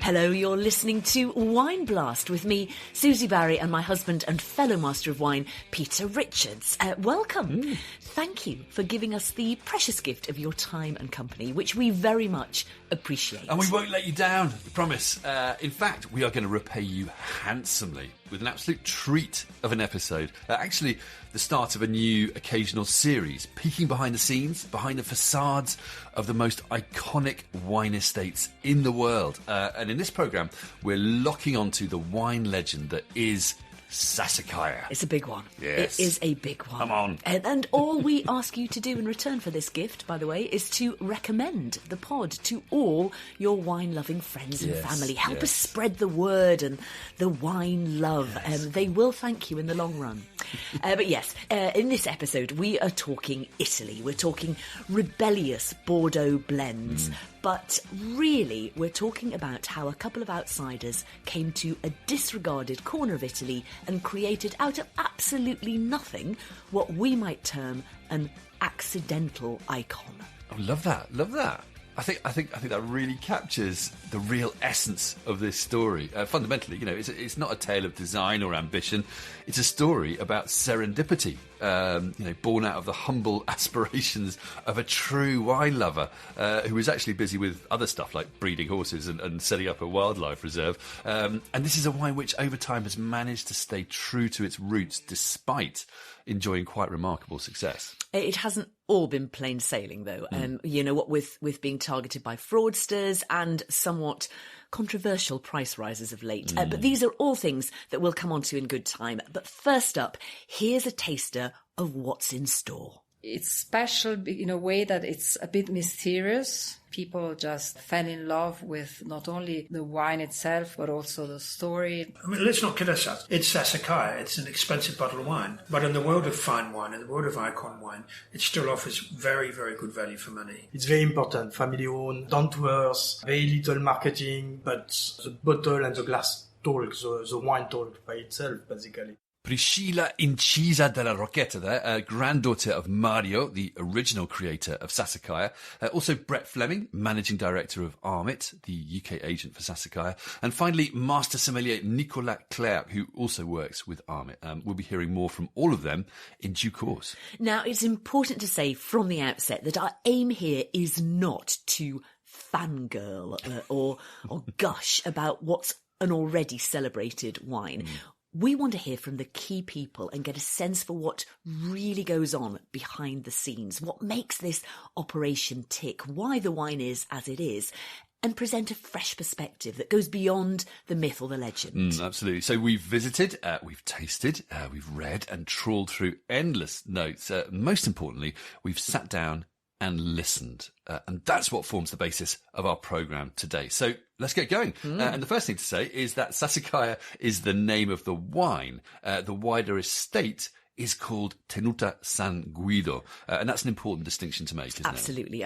Hello, you're listening to Wine Blast with me, Susie Barry, and my husband and fellow master of wine, Peter Richards. Welcome. Thank you for giving us the precious gift of your time and company, which we very much appreciate. And we won't let you down, I promise. In fact, we are going to repay you handsomely with an absolute treat of an episode. Actually, the start of a new occasional series, peeking behind the scenes, behind the facades of the most iconic wine estates in the world. And in this programme, we're locking onto the wine legend that is Sassicaia. It's a big one. Yes. It is a big one. Come on. And all we ask you to do in return for this gift, by the way, is to recommend the pod to all your wine-loving friends and family. Help us spread the word and the wine love. They will thank you in the long run. But yes, in this episode, we are talking Italy. We're talking rebellious Bordeaux blends. But really, we're talking about how a couple of outsiders came to a disregarded corner of Italy and created out of absolutely nothing what we might term an accidental icon. Oh, love that. Love that. I think that really captures the real essence of this story. Fundamentally, it's not a tale of design or ambition. It's a story about serendipity, born out of the humble aspirations of a true wine lover who was actually busy with other stuff like breeding horses and setting up a wildlife reserve. And this is a wine which over time has managed to stay true to its roots despite enjoying quite remarkable success. It hasn't all been plain sailing, though. What with being targeted by fraudsters and somewhat controversial price rises of late. But these are all things that we'll come on to in good time. But first up, here's a taster of what's in store. It's special in a way that it's a bit mysterious. People just fell in love with not only the wine itself, but also the story. I mean, let's not kid ourselves. It's Sassicaia. It's an expensive bottle of wine. But in the world of fine wine, in the world of icon wine, it still offers very, very good value for money. It's very important. Family-owned, down-to-earth, very little marketing, but the bottle and the glass talk, the wine talk by itself, basically. Priscilla Incisa della Rocchetta there, granddaughter of Mario, the original creator of Sassicaia. Also Brett Fleming, managing director of Armit, the UK agent for Sassicaia. And finally, master sommelier Nicolas Clerc, who also works with Armit. We'll be hearing more from all of them in due course. Now, it's important to say from the outset that our aim here is not to fangirl or gush about what's an already celebrated wine. We want to hear from the key people and get a sense for what really goes on behind the scenes, what makes this operation tick, why the wine is as it is, and present a fresh perspective that goes beyond the myth or the legend. Absolutely. So we've visited, we've tasted, we've read and trawled through endless notes. Most importantly, we've sat down and listened. And that's what forms the basis of our programme today. So let's get going. And the first thing to say is that Sassicaia is the name of the wine. The wider estate is called Tenuta San Guido. And that's an important distinction to make, isn't it? Absolutely.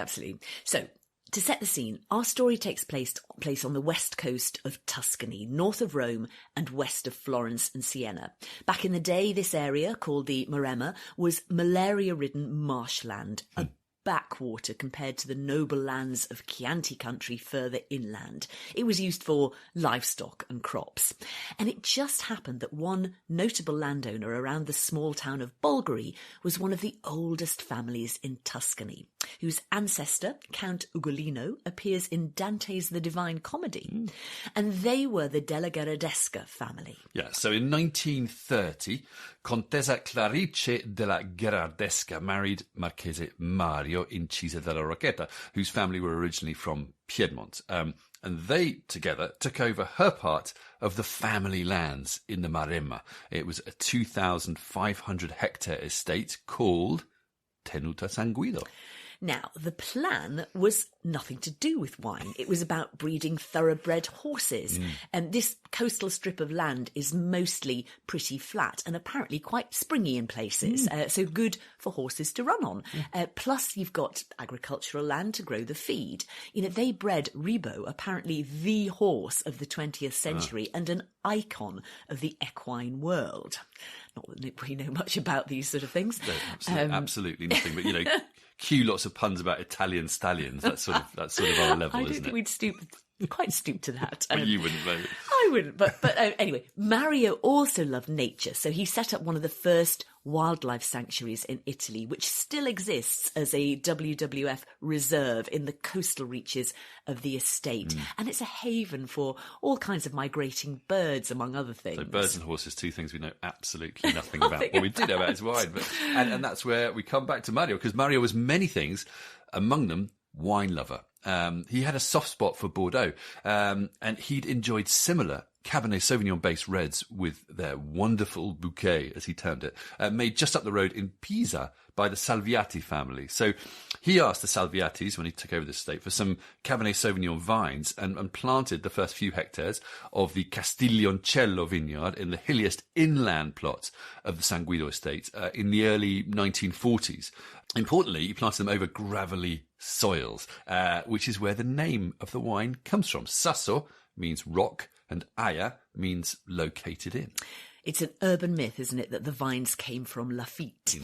So, to set the scene, our story takes place on the west coast of Tuscany, north of Rome and west of Florence and Siena. Back in the day, this area, called the Maremma, was malaria-ridden marshland, a backwater compared to the noble lands of Chianti country further inland. It was used for livestock and crops. And it just happened that one notable landowner around the small town of Bolgheri was one of the oldest families in Tuscany, whose ancestor, Count Ugolino, appears in Dante's The Divine Comedy. And they were the Della Gherardesca family. Yeah, so in 1930, Contessa Clarice della Gherardesca married Marchese Mario Incisa della Rocchetta, whose family were originally from Piedmont. And they, together, took over her part of the family lands in the Maremma. It was a 2,500-hectare estate called Tenuta San Guido. Now, the plan was nothing to do with wine. It was about breeding thoroughbred horses. And this coastal strip of land is mostly pretty flat and apparently quite springy in places. So good for horses to run on. Plus, you've got agricultural land to grow the feed. They bred Rebo, apparently the horse of the 20th century and an icon of the equine world. Not that we know much about these sort of things. No, absolutely nothing. But, cue lots of puns about Italian stallions. That's sort of our level, I don't isn't think it? we'd stoop quite stooped to that. Well, you wouldn't, maybe. I wouldn't, but anyway, Mario also loved nature, so he set up one of the first wildlife sanctuaries in Italy, which still exists as a WWF reserve in the coastal reaches of the estate. And it's a haven for all kinds of migrating birds, among other things. So birds and horses, two things we know absolutely nothing about. What we do know about is wine. And that's where we come back to Mario, because Mario was many things, among them wine lover. He had a soft spot for Bordeaux, and he'd enjoyed similar Cabernet Sauvignon-based reds with their wonderful bouquet, as he termed it, made just up the road in Pisa by the Salviati family. So he asked the Salviatis, when he took over the estate, for some Cabernet Sauvignon vines and planted the first few hectares of the Castiglioncello vineyard in the hilliest inland plot of the San Guido estate in the early 1940s. Importantly, he planted them over gravelly soils, which is where the name of the wine comes from. Sasso means rock, and Aya means located in. It's an urban myth, isn't it, that the vines came from Lafitte.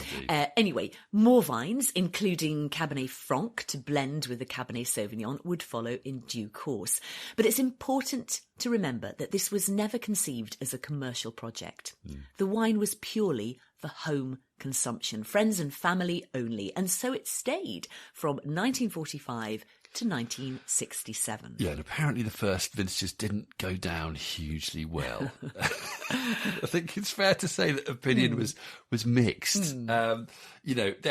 Anyway, more vines, including Cabernet Franc to blend with the Cabernet Sauvignon, would follow in due course. But it's important to remember that this was never conceived as a commercial project. The wine was purely for home consumption, friends and family only, and so it stayed from 1945 to 1967. Yeah, and apparently the first vintages didn't go down hugely well. I think it's fair to say that opinion was mixed. There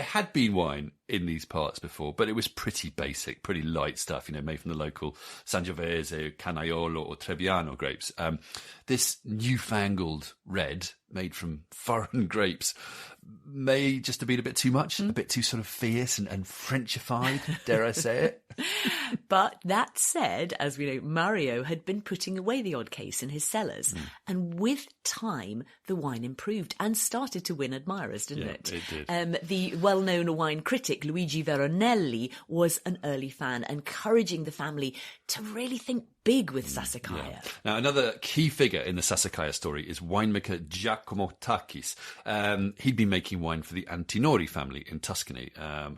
had been wine in these parts before, but it was pretty basic, pretty light stuff, made from the local Sangiovese, Canaiolo or Trebbiano grapes. This newfangled red made from foreign grapes may just have been a bit too much, a bit too sort of fierce and Frenchified, dare I say it. But that said, as we know, Mario had been putting away the odd case in his cellars. And with time, the wine improved and started to win admirers, didn't it? It did. The well-known wine critic Luigi Veronelli was an early fan, encouraging the family to really think big with Sassicaia. Yeah. Now, another key figure in the Sassicaia story is winemaker Giacomo Takis. He'd been making wine for the Antinori family in Tuscany,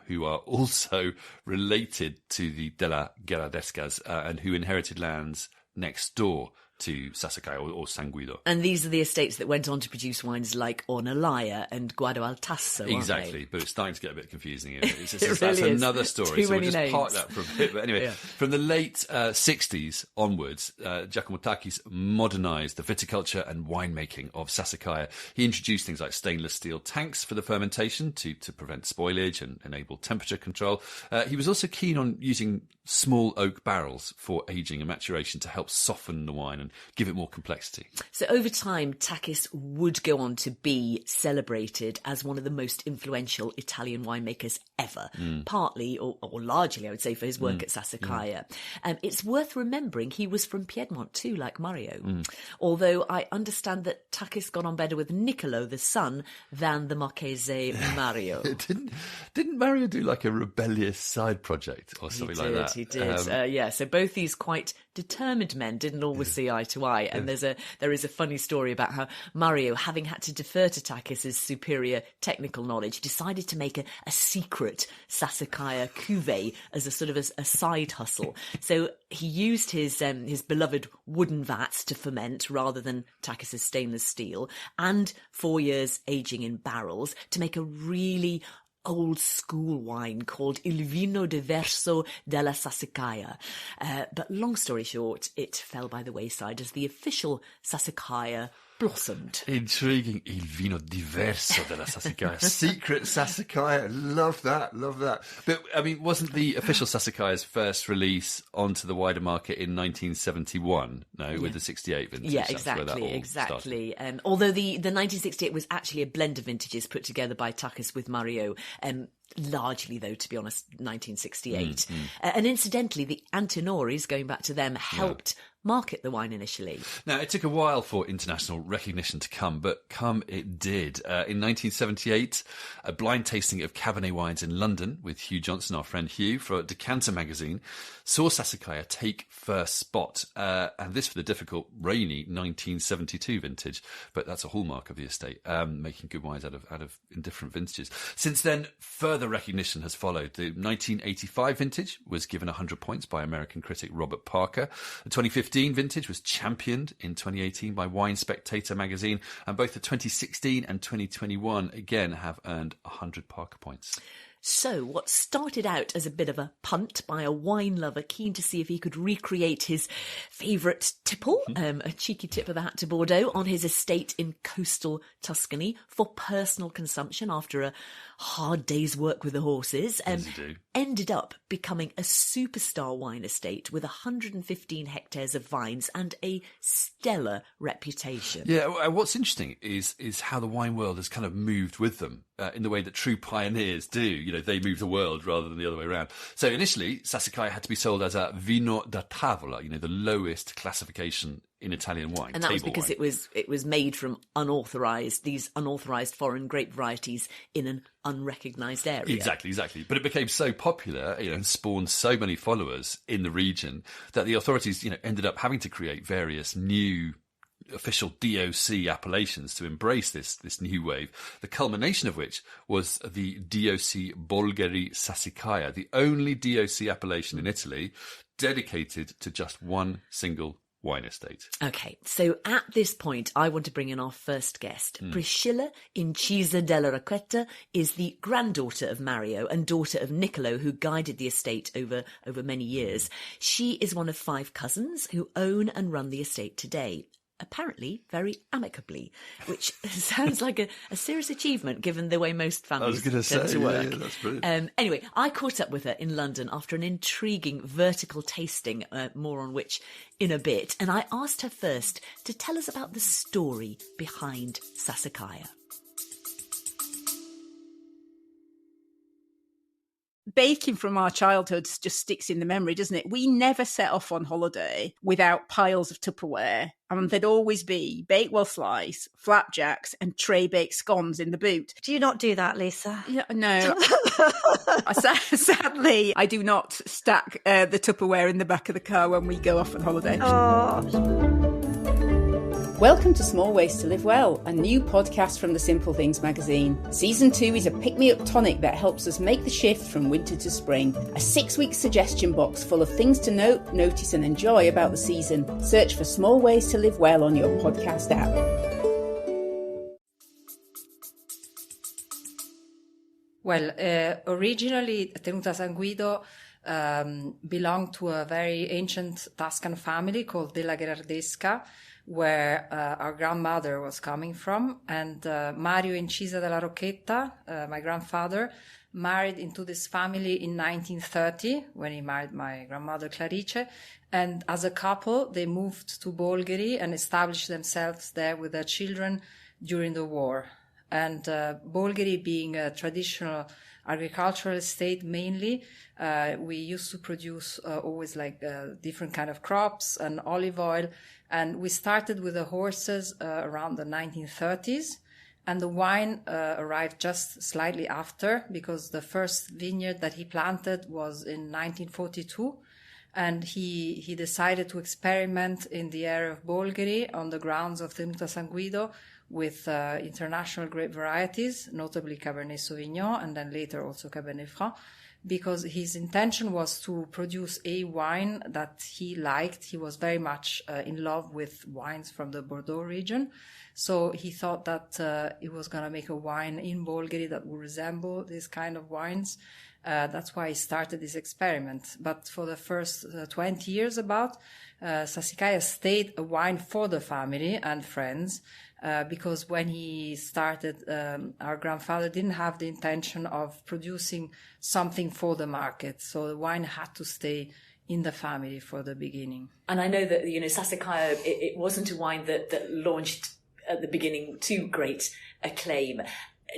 who are also related to the Della Gherardescas and who inherited lands next door to Sassicaia or San Guido. And these are the estates that went on to produce wines like Ornellaia and Guado al Tasso, exactly, but it's starting to get a bit confusing. That's really another story, so we'll just park names. that for a bit. But anyway, from the late 60s onwards, Giacomo Takis modernised the viticulture and winemaking of Sassicaia. He introduced things like stainless steel tanks for the fermentation to prevent spoilage and enable temperature control. He was also keen on using small oak barrels for aging and maturation to help soften the wine and give it more complexity. So over time, Takis would go on to be celebrated as one of the most influential Italian winemakers ever, partly or largely, I would say, for his work at Sassicaia. It's worth remembering he was from Piedmont too, like Mario, although I understand that Takis got on better with Niccolo, the son, than the Marchese Mario. Didn't Mario do like a rebellious side project or something like that? He did. So both these quite determined men didn't always see eye to eye, and there is a funny story about how Mario, having had to defer to Takis' superior technical knowledge, decided to make a secret Sassicaia cuvée as a sort of a side hustle. So he used his beloved wooden vats to ferment rather than Takis' stainless steel, and 4 years aging in barrels to make a really old school wine called Il Vino Diverso della Sassicaia. But long story short, it fell by the wayside as the official Sassicaia blossomed. Intriguing. Il Vino Diverso della Sassicaia. Secret Sassicaia. Love that. But, I mean, wasn't the official Sassicaia's first release onto the wider market in 1971? No, with the 68 vintage. Yeah, exactly. Although the 1968 was actually a blend of vintages put together by Takis with Mario, largely, though, to be honest, 1968. And incidentally, the Antinoris, going back to them, helped market the wine initially. Now, it took a while for international recognition to come, but come it did. In 1978, a blind tasting of Cabernet wines in London with Hugh Johnson, our friend Hugh, for Decanter magazine, saw Sassicaia take first spot, and this for the difficult, rainy 1972 vintage. But that's a hallmark of the estate, making good wines out of indifferent vintages. Since then, further further recognition has followed. The 1985 vintage was given 100 points by American critic Robert Parker. The 2015 vintage was championed in 2018 by Wine Spectator magazine, and both the 2016 and 2021 again have earned 100 Parker points. So, what started out as a bit of a punt by a wine lover keen to see if he could recreate his favourite tipple, a cheeky tip of the hat to Bordeaux, on his estate in coastal Tuscany for personal consumption after a hard day's work with the horses, ended up becoming a superstar wine estate with 115 hectares of vines and a stellar reputation. Yeah, what's interesting is how the wine world has kind of moved with them in the way that true pioneers do. You know, they move the world rather than the other way around. So initially, Sassicaia had to be sold as a vino da tavola, you know, the lowest classification in Italian wine. And that was because it was made from these unauthorised foreign grape varieties in an unrecognised area. Exactly. But it became so popular, you know, and spawned so many followers in the region that the authorities, you know, ended up having to create various new official DOC appellations to embrace this new wave, the culmination of which was the DOC Bolgheri Sassicaia, the only DOC appellation in Italy dedicated to just one single wine estate. Okay, so at this point, I want to bring in our first guest. Priscilla Incisa della Rocchetta is the granddaughter of Mario and daughter of Niccolo, who guided the estate over many years. She is one of 5 cousins who own and run the estate today. Apparently very amicably, which sounds like a serious achievement given the way most families tend to work. Yeah, that's brilliant. Anyway, I caught up with her in London after an intriguing vertical tasting, more on which in a bit, and I asked her first to tell us about the story behind Sassicaia. Baking from our childhoods just sticks in the memory, doesn't it? We never set off on holiday without piles of Tupperware. And there'd always be Bakewell slice, flapjacks and tray-baked scones in the boot. Do you not do that, Lisa? Yeah, no. Sadly, I do not stack the Tupperware in the back of the car when we go off on holiday. Oh. Welcome to Small Ways to Live Well, a new podcast from the Simple Things magazine. Season 2 is a pick-me-up tonic that helps us make the shift from winter to spring. A 6-week suggestion box full of things to note, notice and enjoy about the season. Search for Small Ways to Live Well on your podcast app. Well, originally Tenuta San Guido belonged to a very ancient Tuscan family called della Gherardesca, where our grandmother was coming from, and Mario Incisa della Rocchetta, my grandfather, married into this family in 1930 when he married my grandmother Clarice, and as a couple they moved to Bolgheri and established themselves there with their children during the war. And Bolgheri being a traditional agricultural estate mainly, we used to produce always different kind of crops and olive oil. And we started with the horses around the 1930s, and the wine arrived just slightly after, because the first vineyard that he planted was in 1942, and he decided to experiment in the area of Bolgheri on the grounds of Tenuta San Guido with international grape varieties, notably Cabernet Sauvignon and then later also Cabernet Franc, because his intention was to produce a wine that he liked. He was very much in love with wines from the Bordeaux region. So he thought that he was going to make a wine in Bolgheri that would resemble these kind of wines. That's why he started this experiment. But for the first 20 years Sassicaia stayed a wine for the family and friends, because when he started, our grandfather didn't have the intention of producing something for the market. So the wine had to stay in the family for the beginning. And I know that, Sassicaia, it wasn't a wine that launched at the beginning to great acclaim.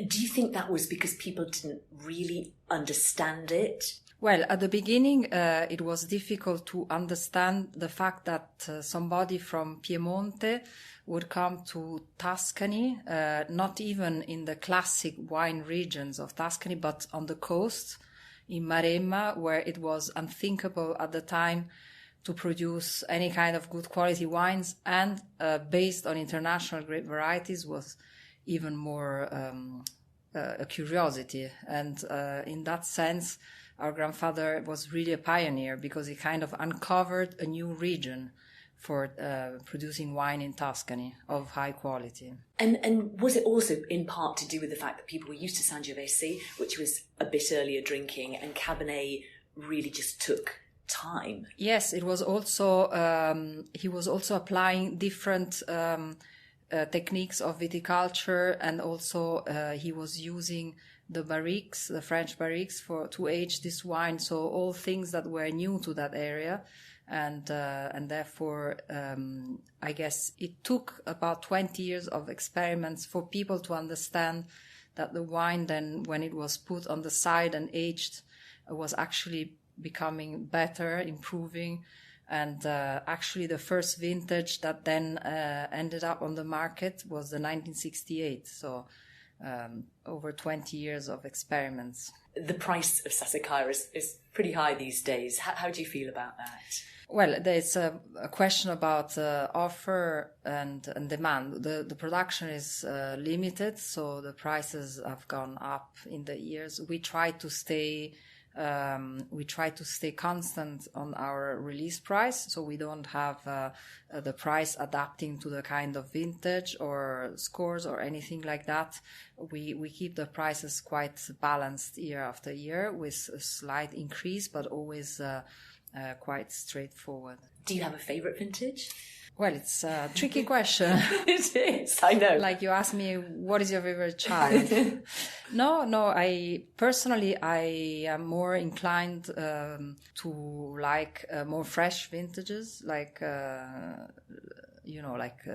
Do you think that was because people didn't really understand it? Well, at the beginning, it was difficult to understand the fact that somebody from Piemonte would come to Tuscany, not even in the classic wine regions of Tuscany, but on the coast in Maremma, where it was unthinkable at the time to produce any kind of good quality wines, and based on international grape varieties was even more a curiosity. And in that sense, our grandfather was really a pioneer because he kind of uncovered a new region for producing wine in Tuscany of high quality. And was it also in part to do with the fact that people were used to Sangiovese, which was a bit earlier drinking, and Cabernet really just took time? Yes, it was also, he was also applying different techniques of viticulture, and also he was using the barriques, the French barriques, to age this wine. So all things that were new to that area. And therefore, I guess it took about 20 years of experiments for people to understand that the wine then, when it was put on the side and aged, was actually becoming better, improving. And actually the first vintage that then ended up on the market was the 1968. So over 20 years of experiments. The price of Sassicaia is pretty high these days. How do you feel about that? Well, there's a question about offer and demand. The production is limited, so the prices have gone up in the years. We try to stay constant on our release price, so we don't have the price adapting to the kind of vintage or scores or anything like that. We keep the prices quite balanced year after year with a slight increase, but always quite straightforward. Do you have a favourite vintage? Well, it's a tricky question. It is, I know. Like you asked me, what is your favorite child? No, I am more inclined to like more fresh vintages, like,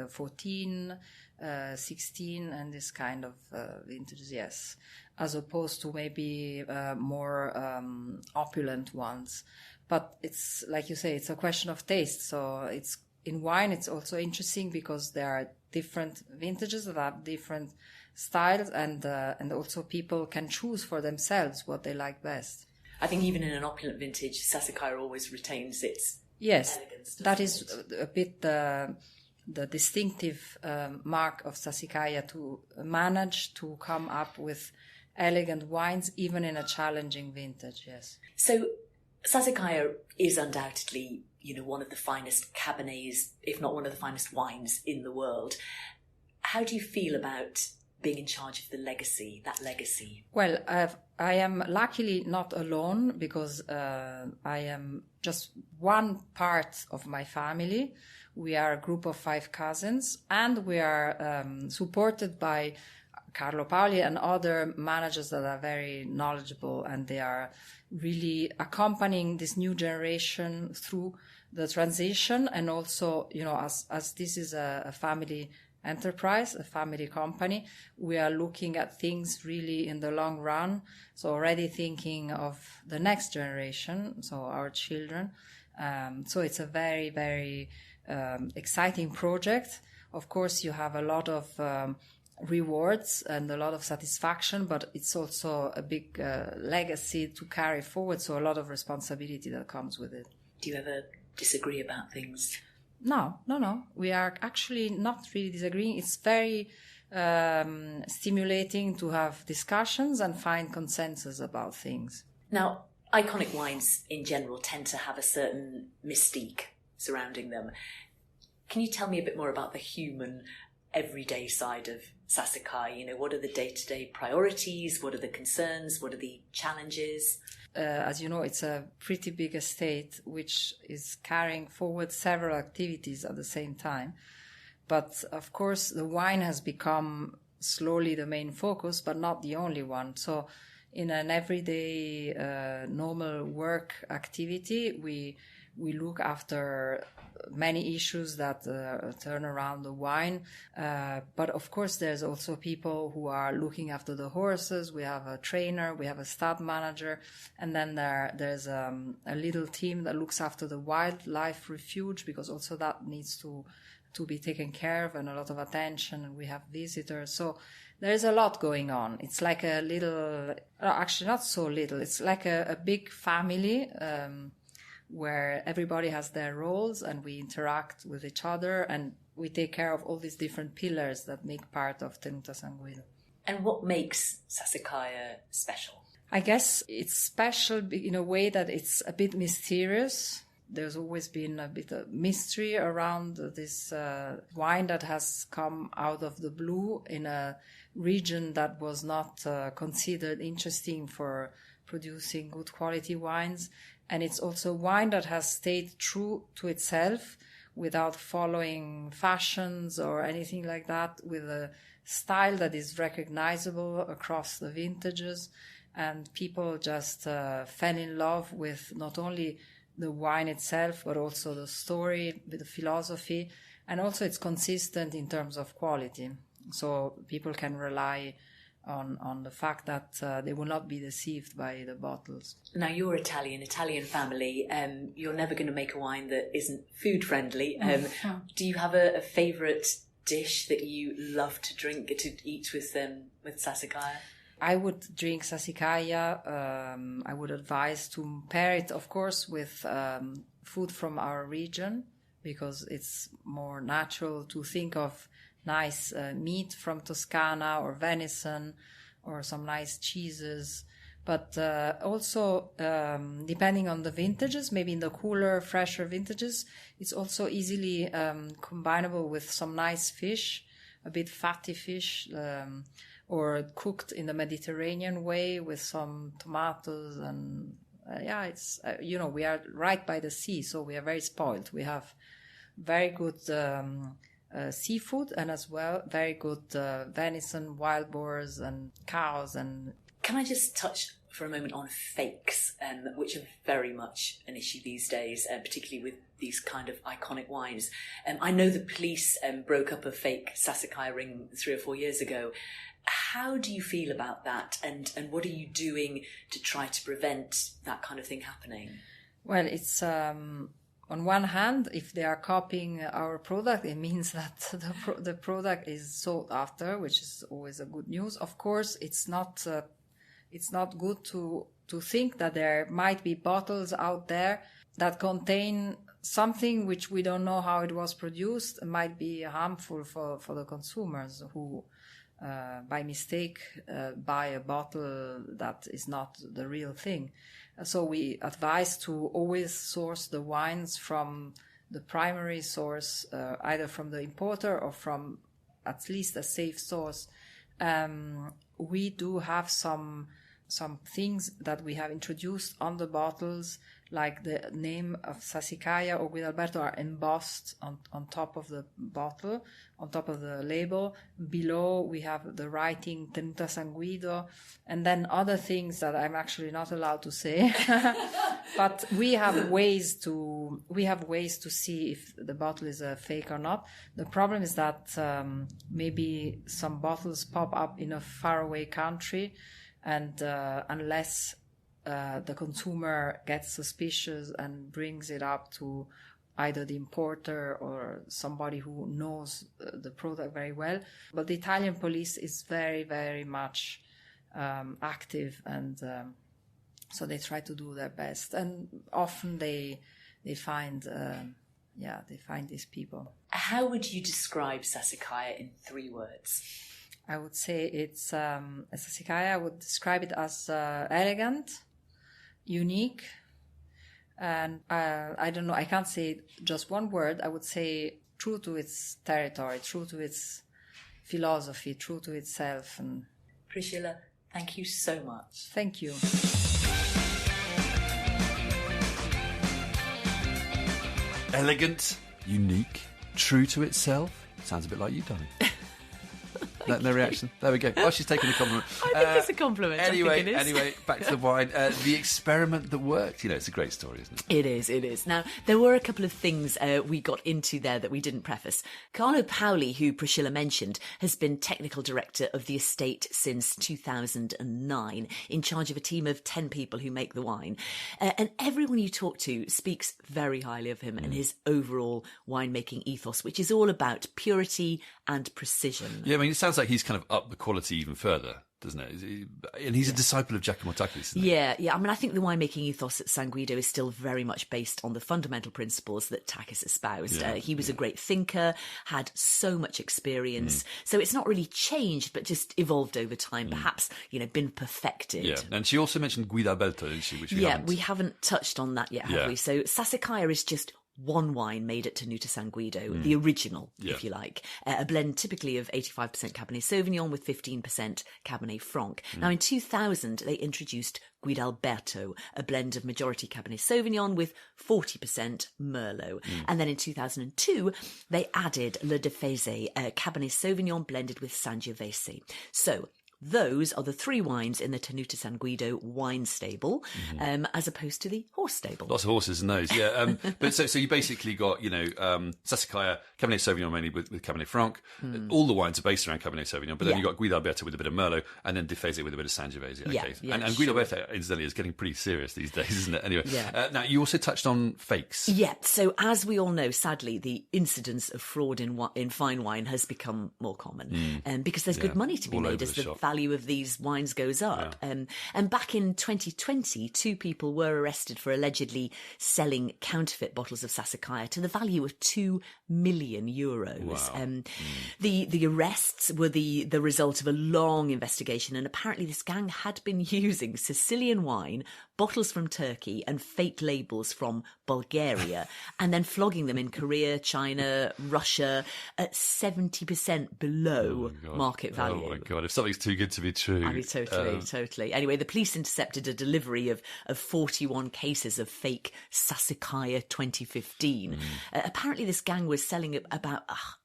14, 16 and this kind of vintages, yes. As opposed to maybe more opulent ones. But it's, like you say, it's a question of taste. So in wine, it's also interesting because there are different vintages that have different styles, and also people can choose for themselves what they like best. I think even in an opulent vintage, Sassicaia always retains its elegance. That is a bit the distinctive mark of Sassicaia, to manage to come up with elegant wines even in a challenging vintage. Yes. So Sassicaia is undoubtedly, one of the finest Cabernets, if not one of the finest wines in the world. How do you feel about being in charge of that legacy? Well, I am luckily not alone, because I am just one part of my family. We are a group of 5 cousins, and we are supported by Carlo Paoli and other managers that are very knowledgeable, and they are really accompanying this new generation through the transition. And also, as this is a family enterprise, a family company, we are looking at things really in the long run. So already thinking of the next generation, so our children. So it's a very, very exciting project. Of course, you have a lot of rewards and a lot of satisfaction, but it's also a big legacy to carry forward. So a lot of responsibility that comes with it. Do you ever disagree about things? No. We are actually not really disagreeing. It's very stimulating to have discussions and find consensus about things. Now, iconic wines in general tend to have a certain mystique surrounding them. Can you tell me a bit more about the human, everyday side of Sassicaia? What are the day-to-day priorities? What are the concerns? What are the challenges? As you know, it's a pretty big estate which is carrying forward several activities at the same time. But of course, the wine has become slowly the main focus, but not the only one. So in an everyday normal work activity, we look after many issues that turn around the wine. But of course, there's also people who are looking after the horses. We have a trainer, we have a stud manager, and then there's a little team that looks after the wildlife refuge, because also that needs to be taken care of, and a lot of attention, and we have visitors. So there's a lot going on. It's like a little, actually not so little, it's like a big family, where everybody has their roles and we interact with each other, and we take care of all these different pillars that make part of Tenuta San Guido. And what makes Sassicaia special? I guess it's special in a way that it's a bit mysterious. There's always been a bit of mystery around this wine that has come out of the blue in a region that was not considered interesting for producing good quality wines. And it's also wine that has stayed true to itself without following fashions or anything like that, with a style that is recognizable across the vintages. And people just fell in love with not only the wine itself, but also the story, with the philosophy, and also it's consistent in terms of quality. So people can rely on the fact that they will not be deceived by the bottles. Now, you're Italian family. You're never going to make a wine that isn't food friendly. Do you have a favourite dish that you love to drink, to eat with Sassicaia? I would drink Sassicaia. I would advise to pair it, of course, with food from our region, because it's more natural to think of nice meat from Toscana or venison or some nice cheeses. But also, depending on the vintages, maybe in the cooler, fresher vintages, it's also easily combinable with some nice fish, a bit fatty fish, or cooked in the Mediterranean way with some tomatoes. And it's, we are right by the sea, so we are very spoiled. We have very good seafood, and as well very good venison, wild boars and cows. And can I just touch for a moment on fakes, which are very much an issue these days, particularly with these kind of iconic wines. I know the police broke up a fake Sassicaia ring 3 or 4 years ago. How do you feel about that, and what are you doing to try to prevent that kind of thing happening? Well, it's on one hand, if they are copying our product, it means that the product is sought after, which is always a good news. Of course, it's not good to think that there might be bottles out there that contain something which we don't know how it was produced, and might be harmful for the consumers who by mistake buy a bottle that is not the real thing. So we advise to always source the wines from the primary source, either from the importer or from at least a safe source. We do have some things that we have introduced on the bottles, like the name of Sassicaia or Guidalberto are embossed on top of the bottle, on top of the label. Below we have the writing Tenuta San Guido, and then other things that I'm actually not allowed to say. But we have ways to see if the bottle is a fake or not. The problem is that maybe some bottles pop up in a faraway country, and unless the consumer gets suspicious and brings it up to either the importer or somebody who knows the product very well. But the Italian police is very, very much active, and so they try to do their best. And often they find these people. How would you describe Sassicaia in 3 words? I would say it's Sassicaia. I would describe it as elegant, unique, and I don't know, I can't say just one word. I would say true to its territory, true to its philosophy, true to itself. And Priscilla, thank you so much. Thank you. Elegant, unique, true to itself. Sounds a bit like you, darling. No reaction. There we go. Oh, she's taking the compliment. I think it's a compliment. Anyway, back to the wine. The experiment that worked. It's a great story, isn't it? It is. Now, there were a couple of things we got into there that we didn't preface. Carlo Paoli, who Priscilla mentioned, has been technical director of the estate since 2009, in charge of a team of 10 people who make the wine. And everyone you talk to speaks very highly of him and his overall winemaking ethos, which is all about purity and precision. Yeah, I mean, it sounds like he's kind of upped the quality even further. doesn't it? And he's a disciple of Giacomo Tacchi, isn't he? Yeah. I mean, I think the winemaking ethos at San Guido is still very much based on the fundamental principles that Tacchis espoused. He was a great thinker, had so much experience. So it's not really changed, but just evolved over time, perhaps, been perfected. Yeah, and she also mentioned Guidalberto, didn't she? Which we haven't touched on that yet, have we? So Sassicaia is just one wine made at Tenuta San Guido, the original, if you like. A blend typically of 85% Cabernet Sauvignon with 15% Cabernet Franc. Now, in 2000, they introduced Guidalberto, a blend of majority Cabernet Sauvignon with 40% Merlot. And then in 2002, they added Le Defese, a Cabernet Sauvignon blended with Sangiovese. So those are the three wines in the Tenuta San Guido wine stable, as opposed to the horse stable. Lots of horses in those, yeah. But so you basically got, Sassicaia, Cabernet Sauvignon mainly with Cabernet Franc. All the wines are based around Cabernet Sauvignon, but then you've got Guidalberto with a bit of Merlot, and then Defese with a bit of Sangiovese. Okay. And Guidalberto, incidentally, is getting pretty serious these days, isn't it? Anyway, now you also touched on fakes. Yeah, so as we all know, sadly, the incidence of fraud in fine wine has become more common, because there's good money to be All made over as the the shop. value of these wines goes up. And back in 2020, 2 people were arrested for allegedly selling counterfeit bottles of Sassicaia to the value of €2 million. Wow. The arrests were the result of a long investigation, and apparently this gang had been using Sicilian wine, bottles from Turkey, and fake labels from Bulgaria, and then flogging them in Korea, China, Russia at 70% below market value. Oh my God, if something's too good to be true. I mean, totally. Anyway, the police intercepted a delivery of 41 cases of fake Sassicaia 2015. Apparently this gang was selling about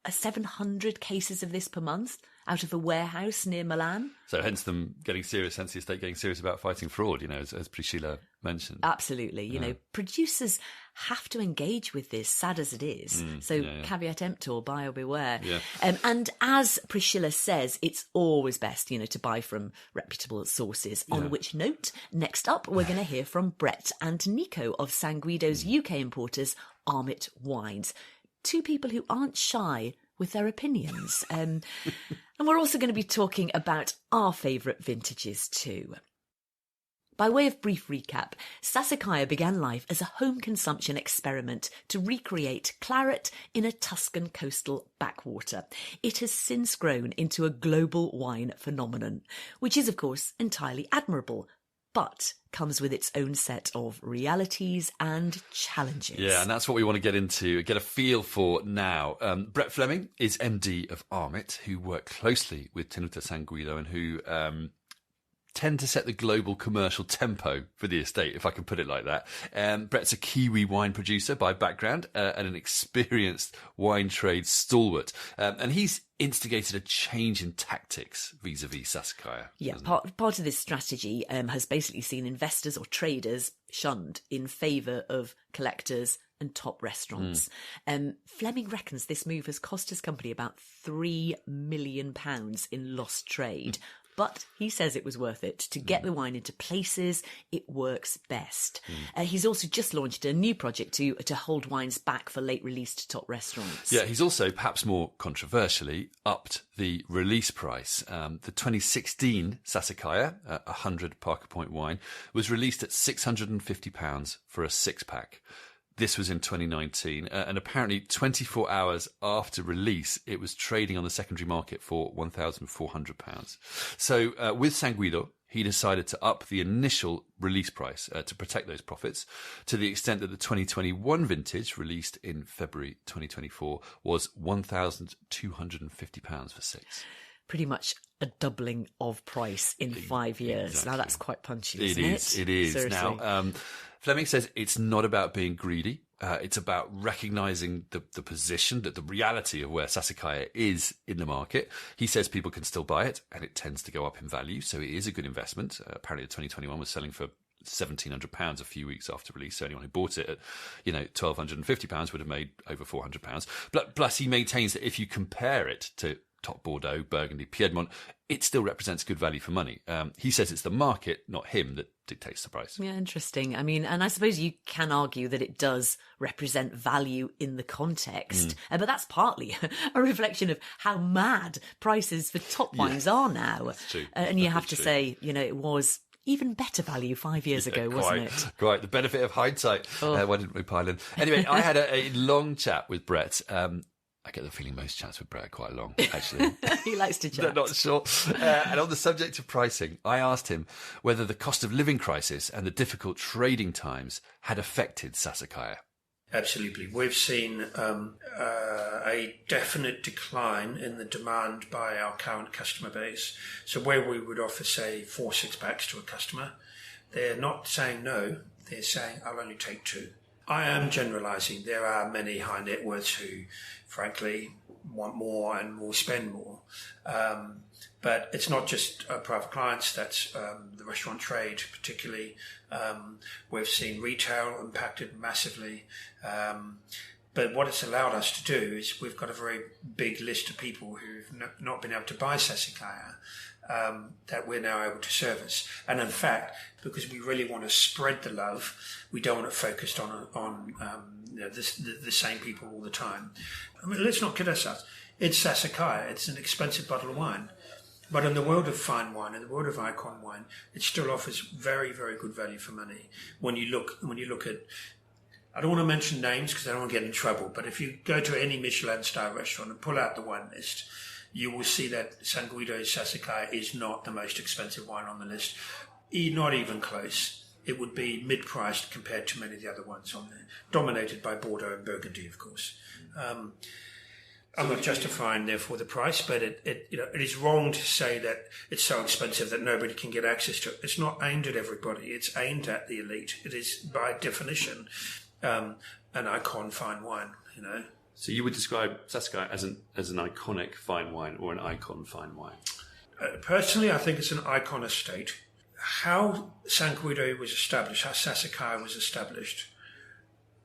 700 cases of this per month out of a warehouse near Milan. So hence them getting serious, hence the estate getting serious about fighting fraud, as Priscilla mentioned. Absolutely. Producers have to engage with this, sad as it is. Caveat emptor, buyer beware. Yeah. And as Priscilla says, it's always best, to buy from reputable sources. On which note, next up, we're going to hear from Brett and Nico of San Guido's UK importers, Armit Wines. 2 people who aren't shy with their opinions. And we're also going to be talking about our favourite vintages too. By way of brief recap, Sassicaia began life as a home consumption experiment to recreate claret in a Tuscan coastal backwater. It has since grown into a global wine phenomenon, which is of course entirely admirable, but comes with its own set of realities and challenges. Yeah, and that's what we want to get into, get a feel for now. Brett Fleming is MD of Armit, who work closely with Tenuta San Guido and who tend to set the global commercial tempo for the estate, if I can put it like that. Brett's a Kiwi wine producer by background and an experienced wine trade stalwart. And he's instigated a change in tactics vis-a-vis Sassicaia. Yeah, part of this strategy has basically seen investors or traders shunned in favour of collectors and top restaurants. Fleming reckons this move has cost his company about £3 million in lost trade. But he says it was worth it. To get the wine into places it works best. He's also just launched a new project to hold wines back for late release to top restaurants. Yeah, he's also, perhaps more controversially, upped the release price. The 2016 Sassicaia, 100 Parker Point wine, was released at £650 for a 6-pack. This was in 2019, and apparently 24 hours after release, it was trading on the secondary market for £1,400. So with San Guido, he decided to up the initial release price to protect those profits, to the extent that the 2021 vintage, released in February 2024, was £1,250 for 6. Pretty much a doubling of price in 5 years. Exactly. Now that's quite punchy, isn't it? It is. Seriously. Now, Fleming says it's not about being greedy. It's about recognising the position, the reality of where Sassicaia is in the market. He says people can still buy it, and it tends to go up in value, so it is a good investment. Apparently, the 2021 was selling for £1,700 a few weeks after release. So anyone who bought it at, £1,250 would have made over £400. Plus, he maintains that if you compare it to top Bordeaux, Burgundy, Piedmont, it still represents good value for money. He says it's the market, not him, that dictates the price. Yeah, interesting. I mean, and I suppose you can argue that it does represent value in the context, but that's partly a reflection of how mad prices for top wines are now. That's true. And you have to say, it was even better value 5 years ago, wasn't it? Quite. The benefit of hindsight. Why didn't we pile in? Anyway, I had a long chat with Brett. I get the feeling most chats with Brett are quite long, actually. He likes to chat. Not sure. And on the subject of pricing, I asked him whether the cost of living crisis and the difficult trading times had affected Sassicaia. Absolutely. We've seen a definite decline in the demand by our current customer base. So where we would offer, say, 4 6-packs to a customer, they're not saying no, they're saying, I'll only take 2. I am generalising. There are many high net worths who, frankly, want more and will spend more. But it's not just private clients, that's the restaurant trade particularly. We've seen retail impacted massively. But what it's allowed us to do is we've got a very big list of people who've not been able to buy Sassicaia that we're now able to service. And in fact, because we really want to spread the love, we don't want it focused on the same people all the time. I mean, let's not kid ourselves. It's Sassicaia. It's an expensive bottle of wine. But in the world of fine wine, in the world of icon wine, it still offers very, very good value for money. When you look at, I don't want to mention names because I don't want to get in trouble, but if you go to any Michelin star restaurant and pull out the wine list, you will see that San Guido Sassicaia is not the most expensive wine on the list. Not even close. It would be mid-priced compared to many of the other ones on there, dominated by Bordeaux and Burgundy, of course. I'm not justifying, therefore, the price, but it is wrong to say that it's so expensive that nobody can get access to it. It's not aimed at everybody. It's aimed at the elite. It is, by definition, an icon fine wine, So you would describe Sassicaia as an iconic fine wine or an icon fine wine? Personally, I think it's an icon estate. How San Guido was established, how Sassicaia was established,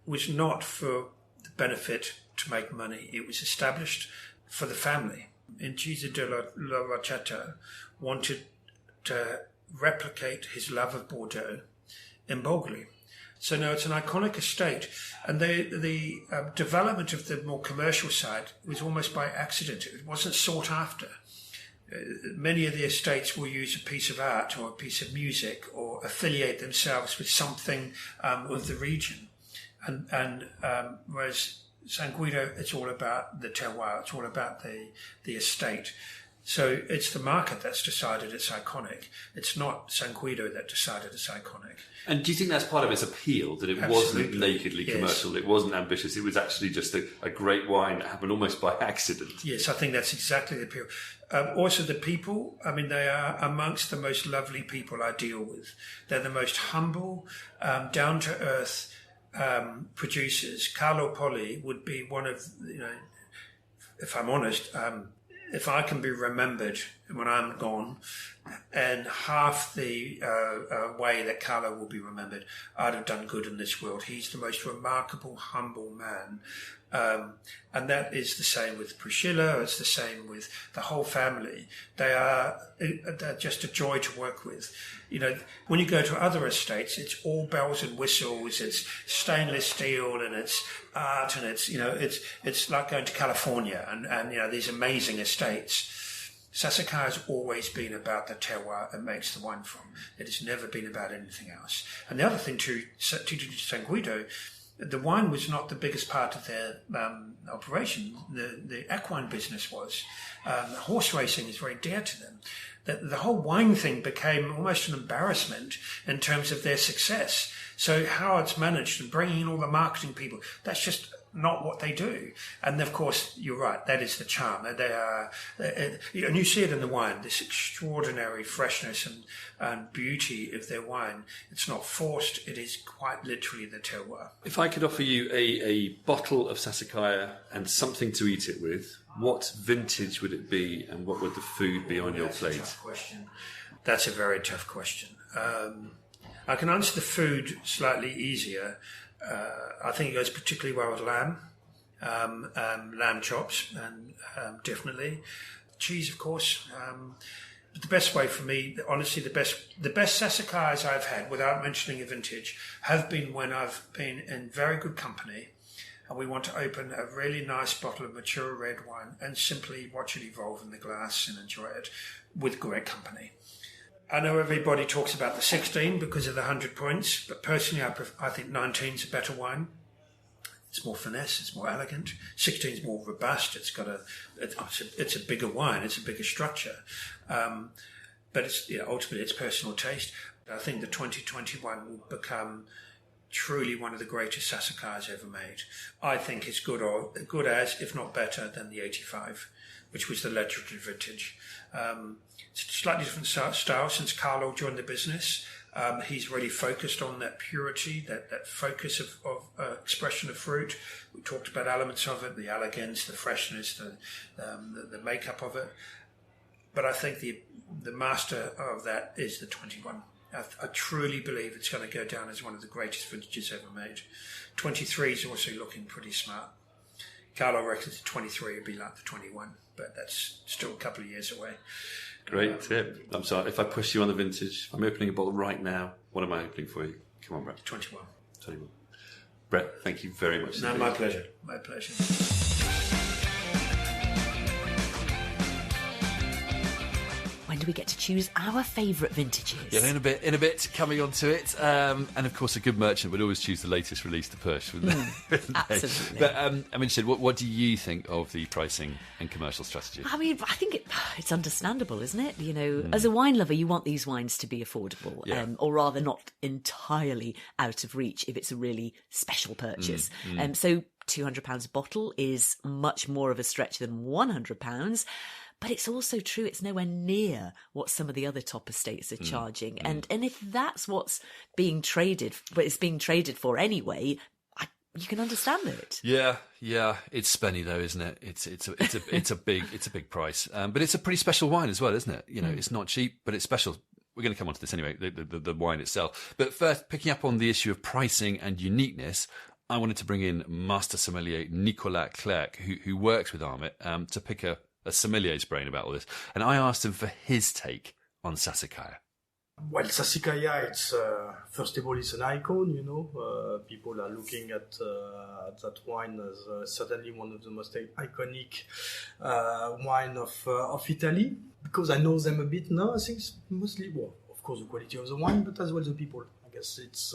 was not for the benefit to make money. It was established for the family. Incisa de la Rochetta wanted to replicate his love of Bordeaux in Bolgheri. So now it's an iconic estate, and the development of the more commercial side was almost by accident. It wasn't sought after. Many of the estates will use a piece of art or a piece of music or affiliate themselves with something of the region, and whereas San Guido, it's all about the terroir, it's all about the estate. So it's the market that's decided it's iconic. It's not San Guido that decided it's iconic. And do you think that's part of its appeal, that it Absolutely. wasn't nakedly commercial, it wasn't ambitious, it was actually just a great wine that happened almost by accident? Yes, I think that's exactly the appeal. Also the people, I mean, they are amongst the most lovely people I deal with. They're the most humble, down-to-earth producers. Carlo Poli would be one of, if I'm honest, if I can be remembered when I'm gone, and half the way that Carlo will be remembered, I'd have done good in this world. He's the most remarkable, humble man. And that is the same with Priscilla, it's the same with the whole family. They're just a joy to work with. When you go to other estates, it's all bells and whistles, it's stainless steel and it's art and it's like going to California and these amazing estates. Sassicaia has always been about the terroir it makes the wine from. It has never been about anything else. And the other thing to San Guido, the wine was not the biggest part of their operation. The equine business was. Horse racing is very dear to them. The whole wine thing became almost an embarrassment in terms of their success. So how it's managed and bringing in all the marketing people, that's just not what they do. And of course, you're right, that is the charm. They are, and you see it in the wine, this extraordinary freshness and beauty of their wine. It's not forced, it is quite literally the terroir. If I could offer you a bottle of Sassicaia and something to eat it with, what vintage would it be and what would the food be on your plate? That's a tough question. That's a very tough question. I can answer the food slightly easier. I think it goes particularly well with lamb chops, and definitely. cheese, of course. But the best way for me, honestly, the best Sassicaias I've had, without mentioning a vintage, have been when I've been in very good company and we want to open a really nice bottle of mature red wine and simply watch it evolve in the glass and enjoy it with great company. I know everybody talks about the 16 because of the 100 points, but personally I think 19 is a better wine. It's more finesse, it's more elegant. 16 is more robust. It's a bigger wine. It's a bigger structure. But it's ultimately it's personal taste. I think the 2021 will become truly one of the greatest Sassicaias ever made. I think it's good as, if not better, than the 85, which was the legendary vintage. It's a slightly different style since Carlo joined the business. He's really focused on that purity, that focus of expression of fruit. We talked about elements of it, the elegance, the freshness, the makeup of it. But I think the master of that is the 21. I truly believe it's going to go down as one of the greatest vintages ever made. 23 is also looking pretty smart. Carlo reckons the 23 would be like the 21, but that's still a couple of years away. Great tip. I'm sorry, if I push you on the vintage, I'm opening a bottle right now. What am I opening for you? Come on, Brett. 21. 21. Brett, thank you very much. No, my pleasure. My pleasure. When do we get to choose our favourite vintages? Yeah, in a bit, coming on to it. And of course, a good merchant would always choose the latest release to push, wouldn't they? Absolutely. But I'm interested, what do you think of the pricing and commercial strategy? I mean, I think it's understandable, isn't it? You know, as a wine lover, you want these wines to be affordable, or rather not entirely out of reach if it's a really special purchase. So £200 a bottle is much more of a stretch than £100. But it's also true, it's nowhere near what some of the other top estates are charging. And if that's what's being traded, but it's being traded for anyway, you can understand it. Yeah, it's spenny though, isn't it? It's a big price, but it's a pretty special wine as well, isn't it? You know, it's not cheap, but it's special. We're going to come on to this anyway, the wine itself. But first, picking up on the issue of pricing and uniqueness, I wanted to bring in Master Sommelier Nicolas Clerc, who works with Armit, to pick a sommelier's brain about all this. And I asked him for his take on Sassicaia. Well, Sassicaia, it's first of all, it's an icon, you know. People are looking at that wine as certainly one of the most iconic wine of Italy. Because I know them a bit now, I think it's mostly, well, of course, the quality of the wine, but as well the people. I guess it's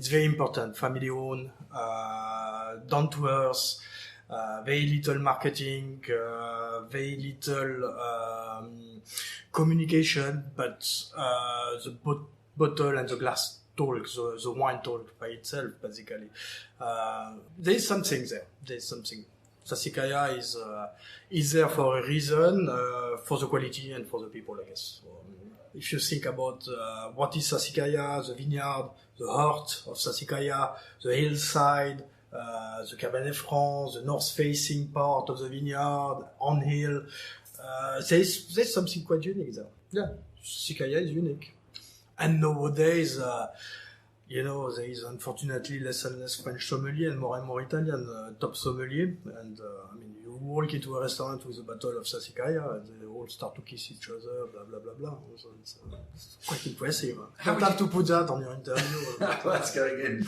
very important. Family owned, down to earth. Very little marketing, very little communication, but the bottle and the glass talk, the wine talk by itself, basically. There's something there. There's something. Sassicaia is there for a reason, for the quality and for the people, I guess. So, if you think about what is Sassicaia, the vineyard, the heart of Sassicaia, the hillside, the Cabernet Franc, the north-facing part of the vineyard, on hill. There's something quite unique there. Yeah, Sassicaia is unique. And nowadays, you know, there is unfortunately less and less French sommelier and more Italian top sommelier. And I mean, you walk into a restaurant with a bottle of Sassicaia, and they all start to kiss each other, blah blah blah blah. So it's quite impressive. You don't have to put that on your interview. That's going in.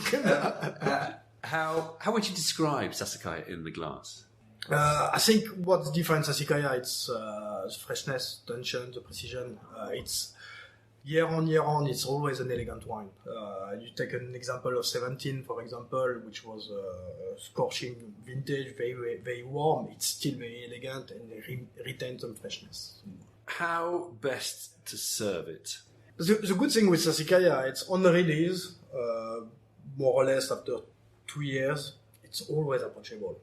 How would you describe Sassicaia in the glass? I think what defines Sassicaia, it's the freshness, tension, the precision. It's year on, it's always an elegant wine. You take an example of 17, for example, which was a scorching vintage, very, very warm. It's still very elegant and retains some freshness. How best to serve it? The good thing with Sassicaia, it's on the release, more or less after 2 years. It's always approachable.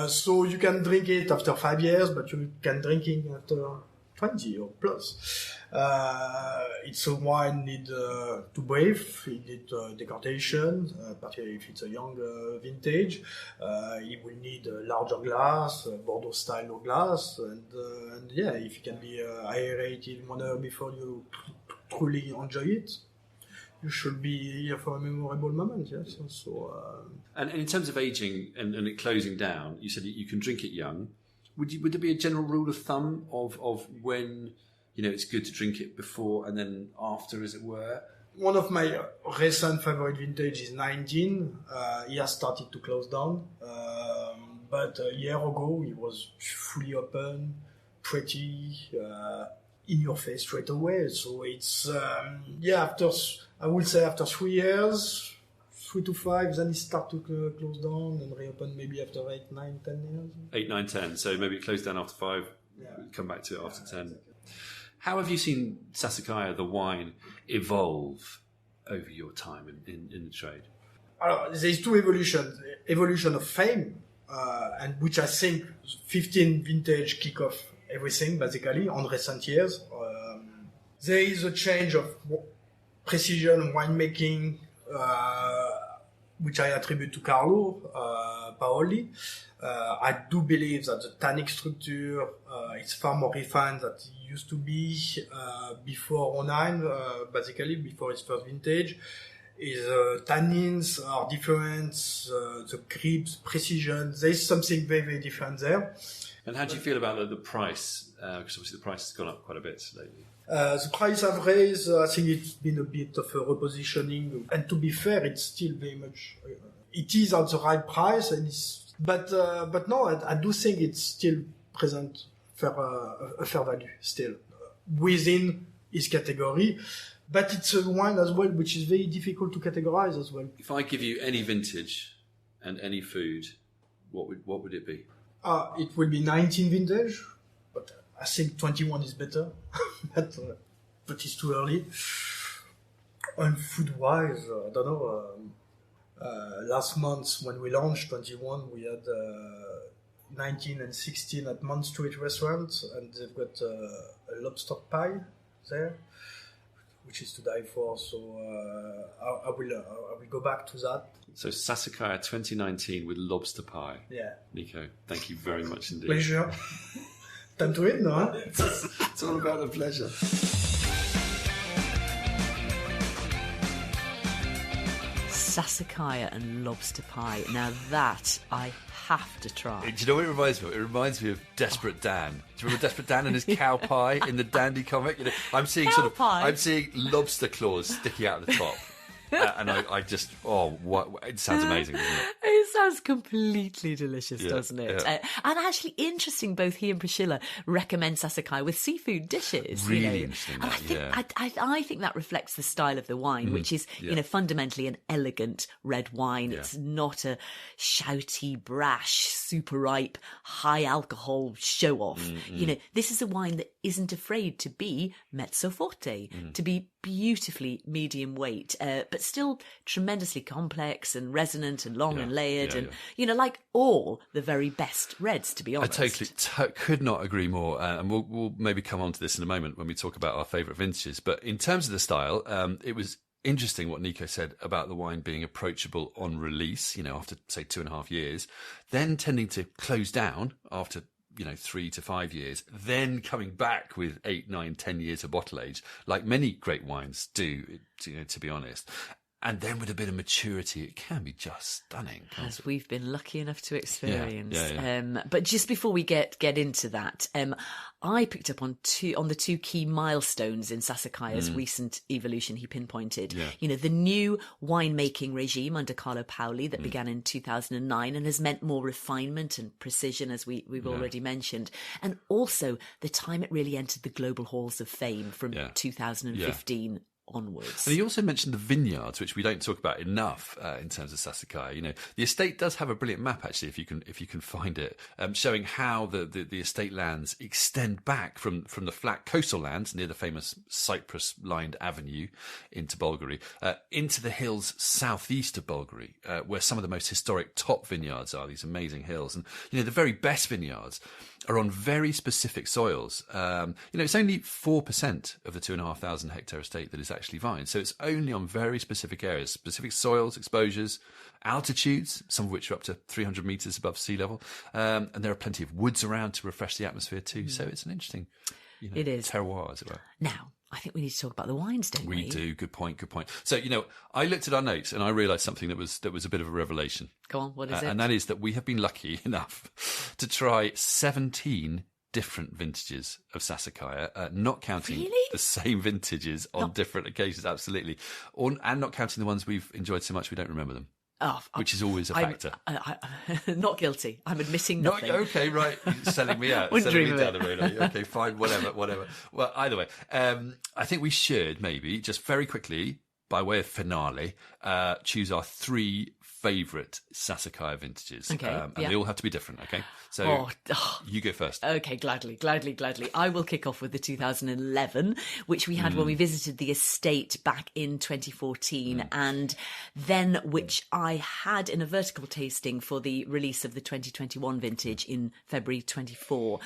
So you can drink it after 5 years, but you can drink it after 20 or plus. It's a wine need to breathe, it needs decantation, particularly if it's a young vintage. It will need a larger glass, Bordeaux style of glass, and yeah, if it can be aerated 1 hour before you truly enjoy it, you should be here for a memorable moment, yes. So, and in terms of aging and it closing down, you said you can drink it young. Would there be a general rule of thumb of when it's good to drink it before and then after, as it were? One of my recent favorite vintage is 19. He has started to close down, but a year ago he was fully open, pretty in your face straight away. So it's I would say after 3 years, 3 to 5, then it start to close down and reopen maybe after 8, 9, 10 years. 8, 9, 10. So maybe it closed down after 5, come back to it after 10. Exactly. How have you seen Sassicaia, the wine, evolve over your time in the trade? There's two evolutions. Evolution of fame, and which I think 15 vintage kick off everything, basically, on recent years. There is a change of precision winemaking, which I attribute to Carlo Paoli. I do believe that the tannic structure is far more refined than it used to be before 09, basically before its first vintage. His tannins are different, the grapes, precision. There's something very, very different there. And how do you feel about the price? Because obviously the price has gone up quite a bit lately. The price have raised. I think it's been a bit of a repositioning. And to be fair, it's still very much. It is at the right price, and but no, I do think it's still present a fair value still within his category. But it's a wine as well, which is very difficult to categorize as well. If I give you any vintage and any food, what would it be? It will be 19 vintage, but I think 21 is better. but it's too early. And food-wise, I don't know. Last month when we launched 21, we had 19 and 16 at Mount Street restaurant, and they've got a lobster pie there, which is to die for. So I will go back to that. So Sassicaia 2019 with lobster pie. Yeah. Nico, thank you very much indeed. Pleasure. Time to eat, no? Huh? It's all about the pleasure. Sassicaia and lobster pie. Now that I have to try. Do you know what it reminds me of? It reminds me of Desperate Dan. Do you remember Desperate Dan and his cow pie in the Dandy comic? I'm seeing I'm seeing lobster claws sticking out of the top. And I just, it sounds amazing, doesn't it? It sounds completely delicious, doesn't it? Yeah. And actually interesting, both he and Priscilla recommend Sassicaia with seafood dishes. Really interesting. And I think that reflects the style of the wine, which is, fundamentally an elegant red wine. Yeah. It's not a shouty, brash, super ripe, high alcohol show off. This is a wine that isn't afraid to be mezzo forte, to be beautifully medium weight, but still tremendously complex and resonant and long and layered like all the very best reds, to be honest. I totally could not agree more, and we'll maybe come on to this in a moment when we talk about our favourite vintages. But in terms of the style, it was interesting what Nico said about the wine being approachable on release, after, say, 2.5 years, then tending to close down after 3 to 5 years, then coming back with 8, 9, 10 years of bottle age, like many great wines do, to be honest. And then with a bit of maturity, it can be just stunning. As we've been lucky enough to experience. Yeah. But just before we get into that, I picked up on the two key milestones in Sassicaia's recent evolution. He pinpointed, the new winemaking regime under Carlo Paoli that began in 2009 and has meant more refinement and precision, as we've already mentioned, and also the time it really entered the global halls of fame from 2015. Onwards. And he also mentioned the vineyards, which we don't talk about enough in terms of Sassicaia. The estate does have a brilliant map, actually, if you can find it, showing how the estate lands extend back from the flat coastal lands near the famous cypress-lined avenue into Bolgheri, into the hills southeast of Bolgheri, where some of the most historic top vineyards are, these amazing hills. And, the very best vineyards are on very specific soils. It's only 4% of the 2,500 hectare estate that is actually vine. So it's only on very specific areas, specific soils, exposures, altitudes, some of which are up to 300 metres above sea level. And there are plenty of woods around to refresh the atmosphere too. So it's an interesting, it is. terroir, as it were. Now, I think we need to talk about the wines, don't we? We do. Good point. So, I looked at our notes and I realised something that was a bit of a revelation. Go on, what is it? And that is that we have been lucky enough to try 17 different vintages of Sassicaia, not counting the same vintages on different occasions, absolutely. And not counting the ones we've enjoyed so much we don't remember them. Which is always a factor. I'm not guilty. I'm admitting nothing. Okay, right. You're selling me out. Wouldn't selling dream me of down the road. Okay, fine, whatever. Well, either way, I think we should maybe just very quickly, by way of finale, choose our 3 favourite Sassicaia vintages. Okay, and they all have to be different, okay? So you go first. Okay, gladly. I will kick off with the 2011, which we had when we visited the estate back in 2014, and then which I had in a vertical tasting for the release of the 2021 vintage in February 24.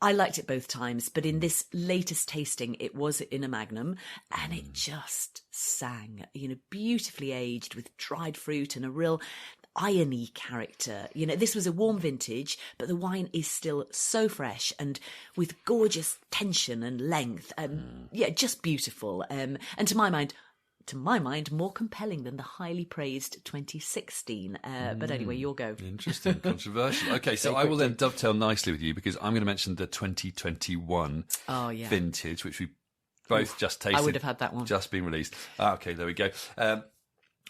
I liked it both times, but in this latest tasting, it was in a Magnum, and it just sang, beautifully aged with dried fruit and a real irony character. This was a warm vintage, but the wine is still so fresh and with gorgeous tension and length. Just beautiful. And to my mind, more compelling than the highly praised 2016. But anyway, your go. Interesting, controversial. Okay, so I will then dovetail nicely with you because I'm going to mention the 2021 vintage, which we both just tasted. I would have had that one. Just been released. Okay, there we go.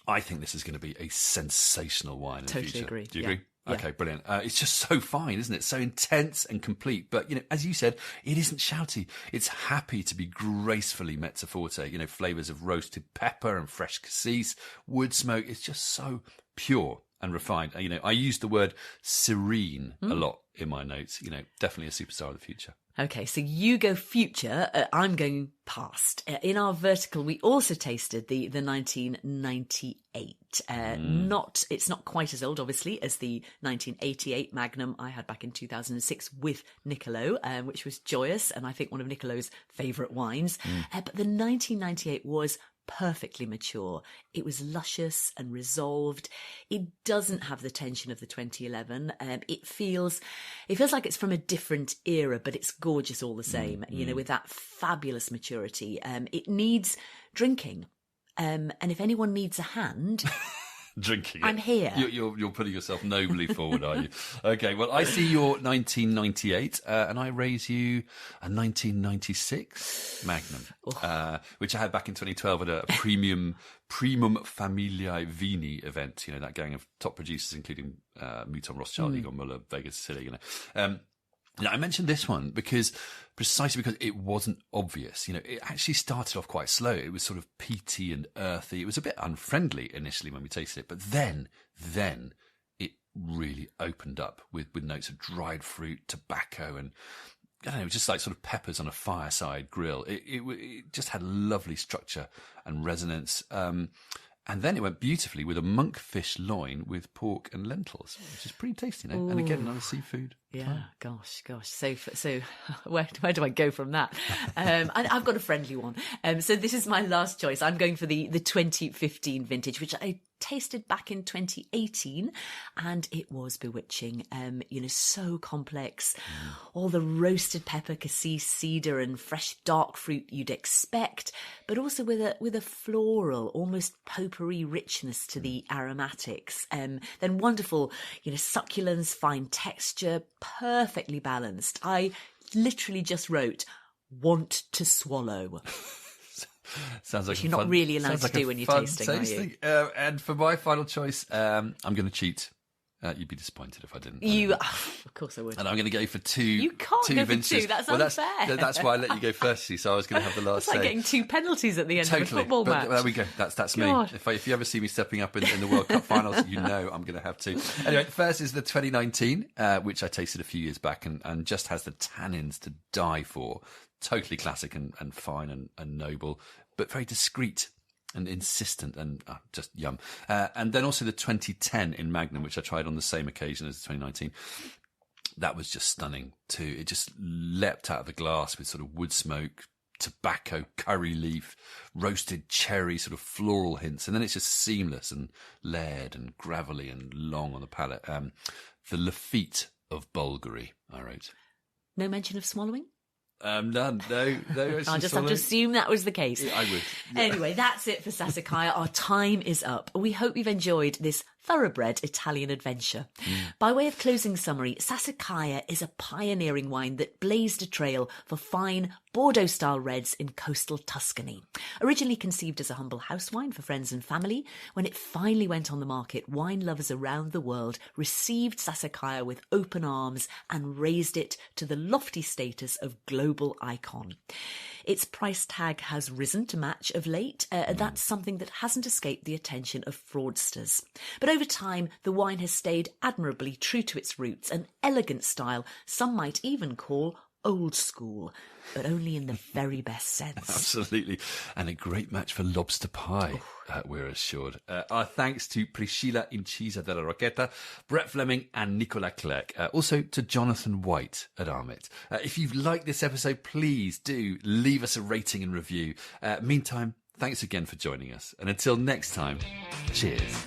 I think this is going to be a sensational wine in the future. Totally agree. Do you agree? Yeah. Okay, brilliant. It's just so fine, isn't it? So intense and complete. But, as you said, it isn't shouty. It's happy to be gracefully mezza forte. Flavours of roasted pepper and fresh cassis, wood smoke. It's just so pure and refined. I use the word serene a lot in my notes. Definitely a superstar of the future. Okay, so you go future, I'm going past. In our vertical, we also tasted the 1998. It's not quite as old, obviously, as the 1988 Magnum I had back in 2006 with Niccolo, which was joyous, and I think one of Niccolo's favourite wines. But the 1998 was perfectly mature. It was luscious and resolved. It doesn't have the tension of the 2011. It feels like it's from a different era, but it's gorgeous all the same, with that fabulous maturity. It needs drinking. And if anyone needs a hand, drinking I'm here. You're putting yourself nobly forward, are you? Okay, well, I see your 1998, and I raise you a 1996 Magnum, which I had back in 2012 at a Primum Familiae Vini event. That gang of top producers, including Mouton Rothschild, Egon Muller, Vega Sicilia. I mentioned this one precisely because it wasn't obvious. It actually started off quite slow. It was sort of peaty and earthy. It was a bit unfriendly initially when we tasted it, but then it really opened up with notes of dried fruit, tobacco, and I don't know, just like sort of peppers on a fireside grill. It just had lovely structure and resonance. And then it went beautifully with a monkfish loin with pork and lentils, which is pretty tasty, And again, another seafood. Yeah, gosh. So where do I go from that? I've got a friendly one. So this is my last choice. I'm going for the 2015 vintage, which I tasted back in 2018, and it was bewitching. So complex. All the roasted pepper, cassis, cedar, and fresh dark fruit you'd expect, but also with a floral, almost potpourri richness to the aromatics. Then wonderful, succulence, fine texture, perfectly balanced. I literally just wrote, want to swallow. Sounds like which you're not really allowed to do when you're tasting, are you? And for my final choice, I'm going to cheat. You'd be disappointed if I didn't. Of course I would. And I'm going to go for two. You can't go vintages. for two. That's unfair. That's why I let you go first. So I was going to have the last say. It's like say. getting 2 penalties at the end of a football match. There we go. That's me. If you ever see me stepping up in the World Cup finals, I'm going to have to. Anyway, first is the 2019, which I tasted a few years back and just has the tannins to die for. Totally classic and fine and noble, but very discreet and insistent and just yum. And then also the 2010 in Magnum, which I tried on the same occasion as the 2019. That was just stunning too. It just leapt out of the glass with sort of wood smoke, tobacco, curry leaf, roasted cherry, sort of floral hints. And then it's just seamless and layered and gravelly and long on the palate. The Lafitte of Bolgheri, I wrote. No mention of swallowing? None. No. I'll just have to assume that was the case. Yeah, I would. Yeah. Anyway, that's it for Sassicaia. Our time is up. We hope you've enjoyed this thoroughbred Italian adventure. By way of closing summary, Sassicaia is a pioneering wine that blazed a trail for fine Bordeaux-style reds in coastal Tuscany. Originally conceived as a humble house wine for friends and family, when it finally went on the market, wine lovers around the world received Sassicaia with open arms and raised it to the lofty status of global icon. Its price tag has risen to match of late. That's something that hasn't escaped the attention of fraudsters. But over time, the wine has stayed admirably true to its roots, an elegant style some might even call old school, but only in the very best sense. Absolutely. And a great match for lobster pie, we're assured. Our thanks to Priscilla Incisa della Rocchetta, Brett Fleming and Nicola Clerc. Also to Jonathan White at Armit. If you've liked this episode, please do leave us a rating and review. Meantime, thanks again for joining us. And until next time, cheers.